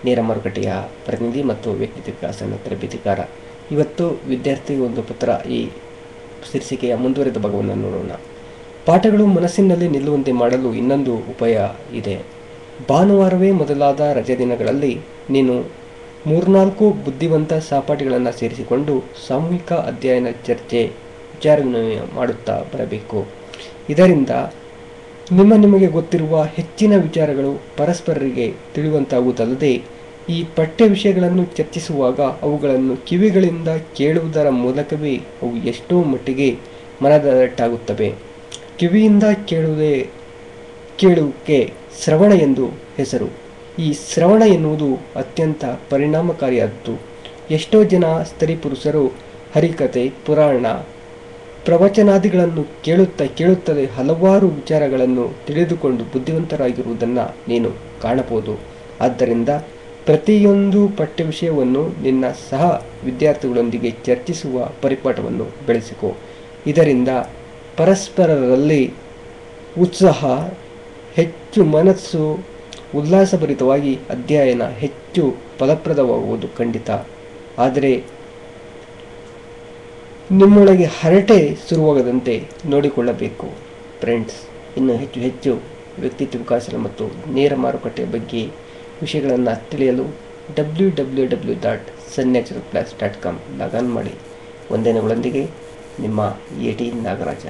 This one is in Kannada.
ನೇರ ಮಾರುಕಟ್ಟೆಯ ಪ್ರತಿನಿಧಿ ಮತ್ತು ವ್ಯಕ್ತಿತ್ವ ವಿಕಾಸನ ತರಬೇತಿಗಾರ. ಇವತ್ತು ವಿದ್ಯಾರ್ಥಿ ಒಂದು ಪುತ್ರ ಈ ಶೀರ್ಷಿಕೆಯ ಮುಂದುವರೆದ ಭಾಗವನ್ನು ನೋಡೋಣ. ಪಾಠಗಳು ಮನಸ್ಸಿನಲ್ಲಿ ನಿಲ್ಲುವಂತೆ ಮಾಡಲು ಇನ್ನೊಂದು ಉಪಾಯ ಇದೆ. ಭಾನುವಾರವೇ ಮೊದಲಾದ ರಜೆ ದಿನಗಳಲ್ಲಿ ನೀನು 3-4 ಬುದ್ಧಿವಂತ ಸಹಪಾಠಿಗಳನ್ನು ಸೇರಿಸಿಕೊಂಡು ಸಾಮೂಹಿಕ ಅಧ್ಯಯನ, ಚರ್ಚೆ, ವಿಚಾರ ವಿನಿಮಯ ಮಾಡುತ್ತಾ ಬರಬೇಕು. ಇದರಿಂದ ನಿಮಗೆ ಗೊತ್ತಿರುವ ಹೆಚ್ಚಿನ ವಿಚಾರಗಳು ಪರಸ್ಪರರಿಗೆ ತಿಳಿಯುವಂತಾಗುವುದಲ್ಲದೆ, ಈ ಪಠ್ಯ ವಿಷಯಗಳನ್ನು ಚರ್ಚಿಸುವಾಗ ಅವುಗಳನ್ನು ಕಿವಿಗಳಿಂದ ಕೇಳುವುದರ ಮೂಲಕವೇ ಅವು ಎಷ್ಟೋ ಮಟ್ಟಿಗೆ ಮನದಟ್ಟಾಗುತ್ತವೆ. ಕಿವಿಯಿಂದ ಕೇಳುವುದಕ್ಕೆ ಶ್ರವಣ ಎಂದು ಹೆಸರು. ಈ ಶ್ರವಣ ಎನ್ನುವುದು ಅತ್ಯಂತ ಪರಿಣಾಮಕಾರಿಯಾದದ್ದು. ಎಷ್ಟೋ ಜನ ಸ್ತ್ರೀ ಪುರುಷರು ಹರಿಕತೆ, ಪುರಾಣ, ಪ್ರವಚನಾದಿಗಳನ್ನು ಕೇಳುತ್ತದೆ ಹಲವಾರು ವಿಚಾರಗಳನ್ನು ತಿಳಿದುಕೊಂಡು ಬುದ್ಧಿವಂತರಾಗಿರುವುದನ್ನು ನೀನು ಕಾಣಬಹುದು. ಆದ್ದರಿಂದ ಪ್ರತಿಯೊಂದು ಪಠ್ಯ ವಿಷಯವನ್ನು ನಿನ್ನ ಸಹ ವಿದ್ಯಾರ್ಥಿಗಳೊಂದಿಗೆ ಚರ್ಚಿಸುವ ಪರಿಪಾಠವನ್ನು ಬೆಳೆಸಿಕೊ. ಇದರಿಂದ ಪರಸ್ಪರರಲ್ಲಿ ಉತ್ಸಾಹ ಹೆಚ್ಚು, ಮನಸ್ಸು ಉಲ್ಲಾಸಭರಿತವಾಗಿ ಅಧ್ಯಯನ ಹೆಚ್ಚು ಫಲಪ್ರದವಾಗುವುದು ಖಂಡಿತ. ಆದರೆ ನಿಮ್ಮೊಳಗೆ ಹರಟೆ ಶುರುವಾಗದಂತೆ ನೋಡಿಕೊಳ್ಳಬೇಕು. ಫ್ರೆಂಡ್ಸ್, ಇನ್ನು ಹೆಚ್ಚು ವ್ಯಕ್ತಿತ್ವ ವಿಕಾಸ ಮತ್ತು ನೇರ ಮಾರುಕಟ್ಟೆಯ ಬಗ್ಗೆ ವಿಷಯಗಳನ್ನು ತಿಳಿಯಲು www.sunnaturalclass.com ಲಾಗ್ ಆನ್ ಮಾಡಿ. ವಂದನೆಗಳೊಂದಿಗೆ ನಿಮ್ಮ AT ನಾಗರಾಜ.